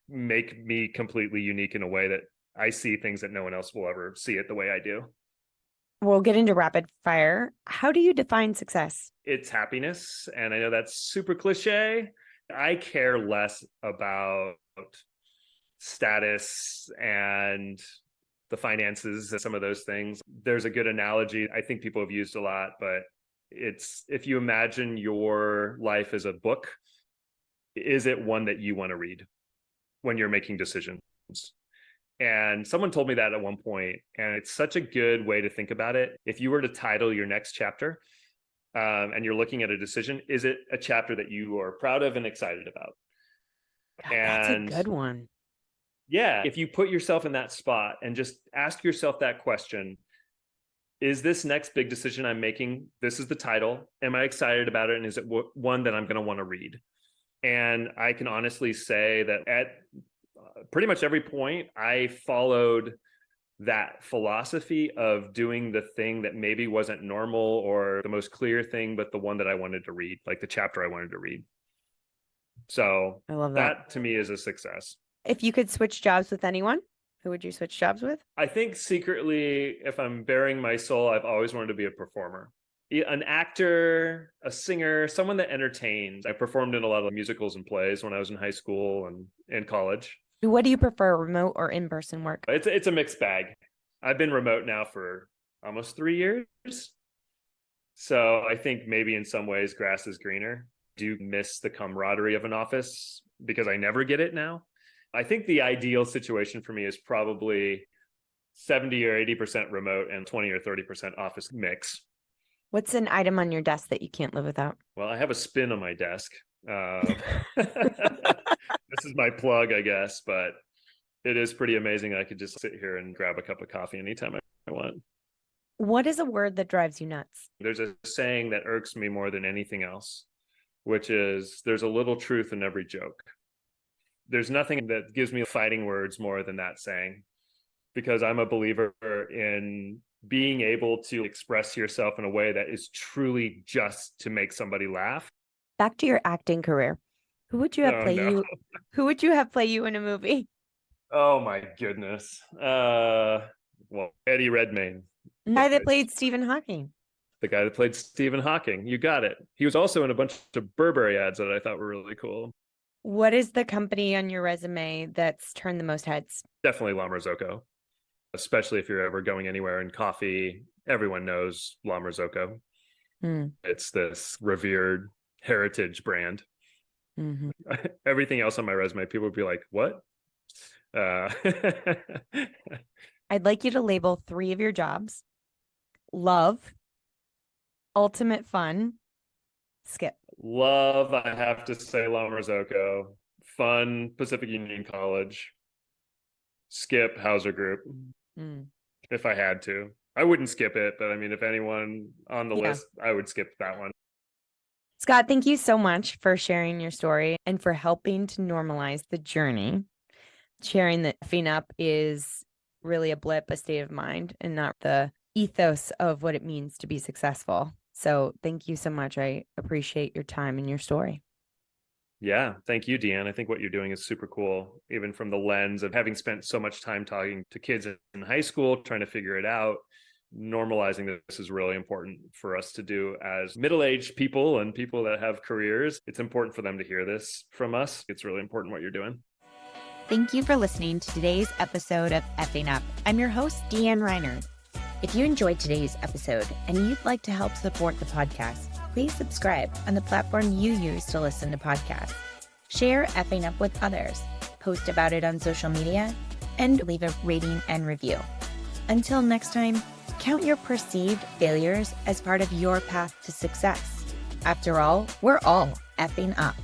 make me completely unique in a way that I see things that no one else will ever see it the way I do. We'll get into rapid fire. How do you define success? It's happiness. And I know that's super cliche. I care less about status and the finances and some of those things. There's a good analogy I think people have used a lot, but it's, if you imagine your life as a book, is it one that you want to read when you're making decisions? And someone told me that at one point, and it's such a good way to think about it. If you were to title your next chapter, and you're looking at a decision, is it a chapter that you are proud of and excited about? God, and that's a good one. Yeah, if you put yourself in that spot and just ask yourself that question, is this next big decision I'm making, this is the title, am I excited about it, and is it one that I'm going to want to read? And I can honestly say that at pretty much every point, I followed that philosophy of doing the thing that maybe wasn't normal or the most clear thing, but the one that I wanted to read, like the chapter I wanted to read. So I love that to me is a success. If you could switch jobs with anyone, who would you switch jobs with? I think secretly, if I'm bearing my soul, I've always wanted to be a performer. An actor, a singer, someone that entertains. I performed in a lot of musicals and plays when I was in high school and in college. What do you prefer, remote or in-person work? It's a mixed bag. I've been remote now for almost 3 years. So I think maybe in some ways grass is greener. Do miss the camaraderie of an office because I never get it now. I think the ideal situation for me is probably 70 or 80% remote and 20 or 30% office mix. What's an item on your desk that you can't live without? Well, I have a Spin on my desk. This is my plug, I guess, but it is pretty amazing. I could just sit here and grab a cup of coffee anytime I want. What is a word that drives you nuts? There's a saying that irks me more than anything else, which is there's a little truth in every joke. There's nothing that gives me fighting words more than that saying, because I'm a believer in being able to express yourself in a way that is truly just to make somebody laugh. Back to your acting career. Who would you have play you? Who would you have play you in a movie? Oh my goodness. Well, Eddie Redmayne. The guy that played Stephen Hawking. The guy that played Stephen Hawking. You got it. He was also in a bunch of Burberry ads that I thought were really cool. What is the company on your resume that's turned the most heads? Definitely La Marzocco, especially if you're ever going anywhere in coffee. Everyone knows La Marzocco. It's this revered heritage brand. Mm-hmm. Everything else on my resume, people would be like, what? I'd like you to label 3 of your jobs: love, ultimate fun, skip. Love, I have to say La Marzocco. Fun, Pacific Union College. Skip, Hauser Group. If I had to. I wouldn't skip it, but I mean, if anyone on the list, I would skip that one. Scott, thank you so much for sharing your story and for helping to normalize the journey. Sharing that effing up is really a blip, a state of mind, and not the ethos of what it means to be successful. So thank you so much. I appreciate your time and your story. Yeah, thank you, Deanne. I think what you're doing is super cool, even from the lens of having spent so much time talking to kids in high school, trying to figure it out. Normalizing this is really important for us to do as middle-aged people and people that have careers. It's important for them to hear this from us. It's really important what you're doing. Thank you for listening to today's episode of Effing Up. I'm your host, Deanne Reiner. If you enjoyed today's episode and you'd like to help support the podcast, please subscribe on the platform you use to listen to podcasts. Share Effing Up with others, post about it on social media, and leave a rating and review. Until next time, count your perceived failures as part of your path to success. After all, we're all effing up.